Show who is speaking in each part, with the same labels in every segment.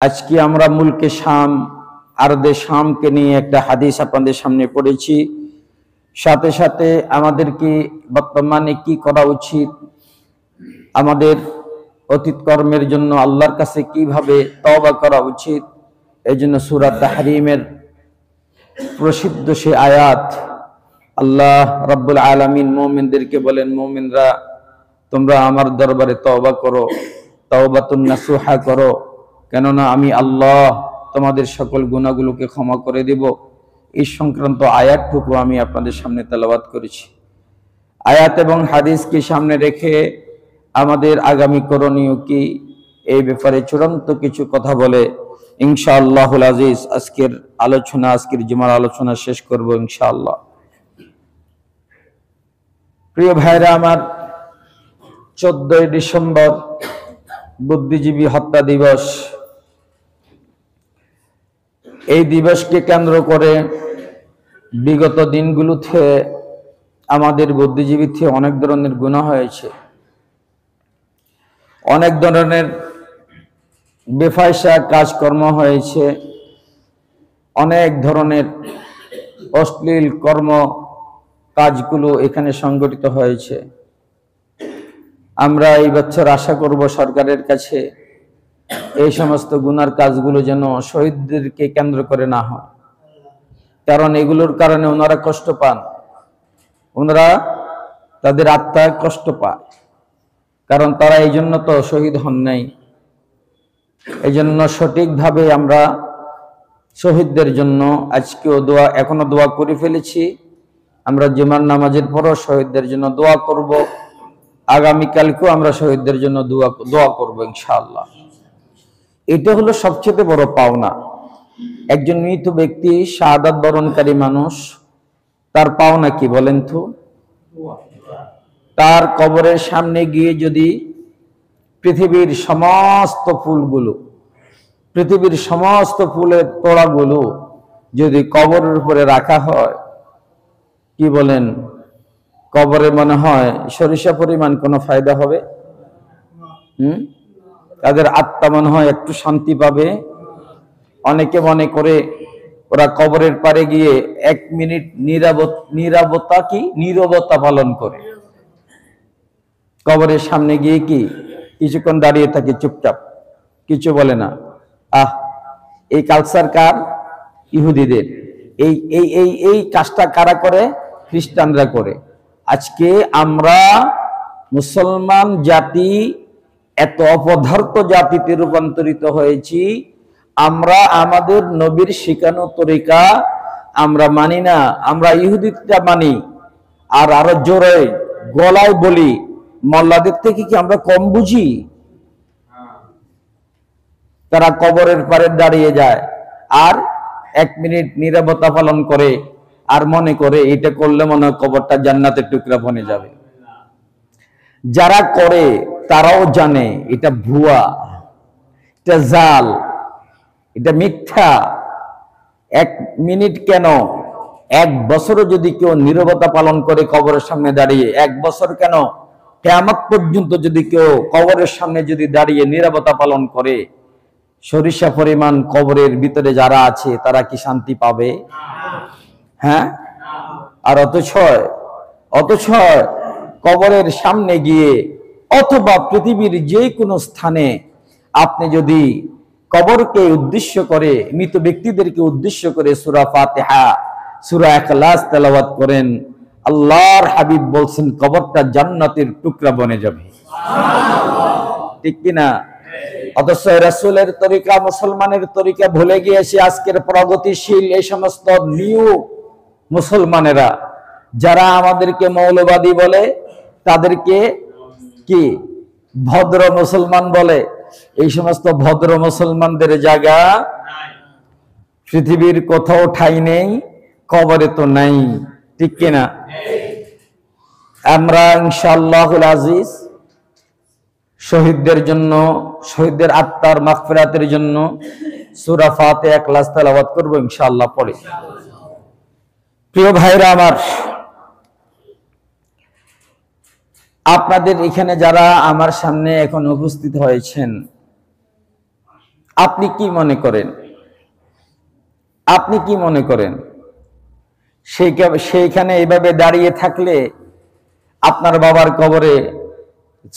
Speaker 1: আজকে আমরা মুলকে শাম আরদে শামকে নিয়ে একটা হাদিস আপনাদের সামনে পড়েছি। সাথে সাথে আমাদেরকে বর্তমানে কি করা উচিত, আমাদের অতীত কর্মের জন্য আল্লাহর কাছে কিভাবে তওবা করা উচিত, এই জন্য সূরা তাহরিমের প্রসিদ্ধ সে আয়াত আল্লাহ রাব্বুল আলামিন মুমিনদেরকে বলেন, মুমিনরা তোমরা আমার দরবারে তওবা করো, তাওবাতুন নাসুহা করো, কেননা আমি আল্লাহ তোমাদের সকল গুনাহগুলোকে ক্ষমা করে দেব। এই সংক্রান্ত আয়াতটুকু আমি আপনাদের সামনে তেলাওয়াত করেছি। আয়াত এবং হাদিসকে সামনে রেখে আমাদের আগামী করণীয় কি, এই ব্যাপারে চূড়ান্ত কিছু কথা বলে ইনশাআল্লাহুল আজিজ আজকের জুমার আলোচনা শেষ করব ইনশাআল্লাহ। প্রিয় ভাইরা আমার, 14ই ডিসেম্বর বুদ্ধিজীবী হত্যা দিবস। এই দিবসকে কেন্দ্র করে বিগত দিনগুলোতে আমাদের বুদ্ধিজীবীতে অনেক ধরনের গুনাহ হয়েছে, অনেক ধরনের বেফায়সা কাজকর্ম হয়েছে, অনেক ধরনের অশ্লীল কর্ম কাজগুলো এখানে সংগঠিত হয়েছে। আমরা এই বছর আশা করব সরকারের কাছে এই সমস্ত গুনার কাজগুলো যেন শহীদদেরকে কেন্দ্র করে না হয়, কারণ এগুলোর কারণে ওনারা কষ্ট পান, ওনারা তাদের আত্মায় কষ্ট পায়, কারণ তারা এই জন্য তো শহীদ হন নাই। এই জন্য সঠিকভাবে আমরা শহীদদের জন্য আজকেও দোয়া, এখনো দোয়া করে ফেলেছি। আমরা জুমার নামাজের পরও শহীদদের জন্য দোয়া করব, আগামীকালকেও আমরা শহীদদের জন্য দোয়া করব ইনশাআল্লাহ। এটা হলো সবচেয়ে বড় পাওনা। একজন মৃত ব্যক্তি, শাহাদাত বরণকারী মানুষ, তার পাওনা কি বলেন তো? তার কবরের সামনে গিয়ে যদি পৃথিবীর সমস্ত ফুলগুলো, পৃথিবীর সমস্ত ফুলের তোড়াগুলো যদি কবরের উপরে রাখা হয়, কি বলেন, কবরে মনে হয় সরিষা পরিমাণ কোনো ফায়দা হবে? তাদের আত্মা মনে হয় একটু শান্তি পাবে? অনেকে মনে করে ওরা কবরের পারে গিয়ে 1 মিনিট নীরবতা পালন করে, কবরের সামনে গিয়ে কি কিছুক্ষণ দাঁড়িয়ে থাকে চুপচাপ, কিছু বলে না। এই কালচার কার? ইহুদিদের। এই এই এই এই কাজটা কারা করে? খ্রিস্টানরা করে। আজকে আমরা মুসলমান জাতি এত অপদার্থ জাতিতে রূপান্তরিত হয়েছি, আমরা আমাদের নবীর শিখানো তরিকা আমরা মানি না, আমরা ইহুদিটা মানি। আর আরো জোরে গলায় বলি, মোল্লাদের থেকে কি আমরা কম বুঝি? তারা কবরের পারে দাঁড়িয়ে যায় আর 1 মিনিট নীরবতা পালন করে, আর মনে করে এটা করলে মনে হয় কবরটা জান্নাতের টুকরা বনে যাবে। যারা করে তারাও জানে এটা ভুয়া, এটা জাল, এটা মিথ্যা। 1 মিনিট কেন, 1 বছরও যদি কেউ নীরবতা পালন করে কবরের সামনে দাঁড়িয়ে, 1 বছর কেন, কিয়ামত পর্যন্ত যদি কেউ কবরের সামনে যদি দাঁড়িয়ে নীরবতা পালন করে, সরিষা পরিমাণ কবরের ভিতরে যারা আছে তারা কি শান্তি পাবে? হ্যাঁ। আর অথচ কবরের সামনে গিয়ে অথবা পৃথিবীর যে কোনো স্থানে আপনি যদি কবরকে উদ্দেশ্য করে, মৃত ব্যক্তিদেরকে উদ্দেশ্য করে সূরা ফাতিহা, সূরা ইখলাস তেলাওয়াত করেন, আল্লাহর হাবিব বলছেন কবরটা জান্নাতের টুকরা বনে যাবে। ঠিক কিনা? অথচ রাসূলের তরিকা, মুসলমানের তরিকা ভুলে গিয়েছে আজকের প্রগতিশীল এই সমস্ত নিউ মুসলমানেরা, যারা আমাদেরকে মৌলবাদী বলে, তাদেরকে কি ভদ্র মুসলমান বলে। এই সমস্ত ভদ্র মুসলমানদের জায়গা পৃথিবীর কোথাও ঠাঁই নেই, কবরে তো নাই। ঠিক কিনা? আমরা ইনশাআল্লাহুল আজিজ শহীদদের জন্য, শহীদদের আত্মার মাগফিরাতের জন্য সূরা ফাতিহা ইখলাস তেলাওয়াত করব ইনশাআল্লাহ পড়ে। প্রিয় ভাইরা আমার, আপনাদের এখানে যারা আমার সামনে এখন উপস্থিত হয়েছেন, আপনি কি মনে করেন, আপনি কি মনে করেন সেইখানে এইভাবে দাঁড়িয়ে থাকলে আপনার বাবার কবরে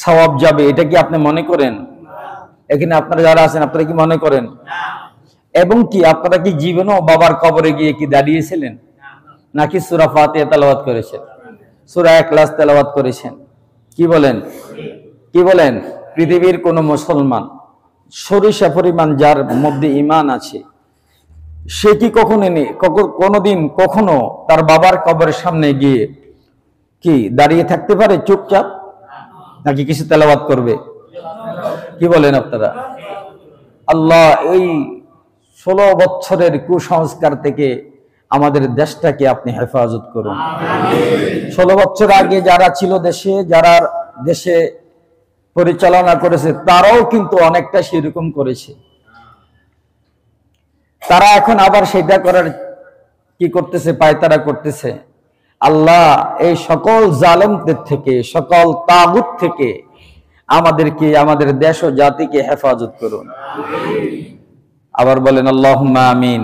Speaker 1: সওয়াব যাবে, এটা কি আপনি মনে করেন? এখানে আপনারা যারা আছেন আপনারা কি মনে করেন? এবং কি আপনারা কি জীবনেও বাবার কবরে গিয়ে কি দাঁড়িয়েছিলেন, নাকি সূরা ফাতিহা তেলাওয়াত করেছেন, সূরা ইখলাস তেলাওয়াত করেছেন? কি বলেন, কি বলেন? পৃথিবীর কোন মুসলমান সরিষা পরিমাণ যার মধ্যে ঈমান আছে, সে কি কোনোদিন কখনো তার বাবার কবরের সামনে গিয়ে কি দাঁড়িয়ে থাকতে পারে চুপচাপ, নাকি কিছু তেলাওয়াত করবে? কি বলেন আপনারা? আল্লাহ এই 16 বছরের কুসংস্কার থেকে আমাদের দেশটাকে আপনি হেফাজত করুন। 16 বছর আগে যারা ছিল দেশে, যারা দেশে পরিচালনা করেছে, তারাও কিন্তু অনেকটা সেরকম করেছে। তারা এখন আবার সেটা করার কি করতেছে, পায়তারা করতেছে। আল্লাহ এই সকল জালেমদের থেকে, সকল তাগুত থেকে আমাদেরকে, আমাদের দেশ ও জাতিকে হেফাজত করুন। আবার বলেন আল্লাহুম্মা আমিন।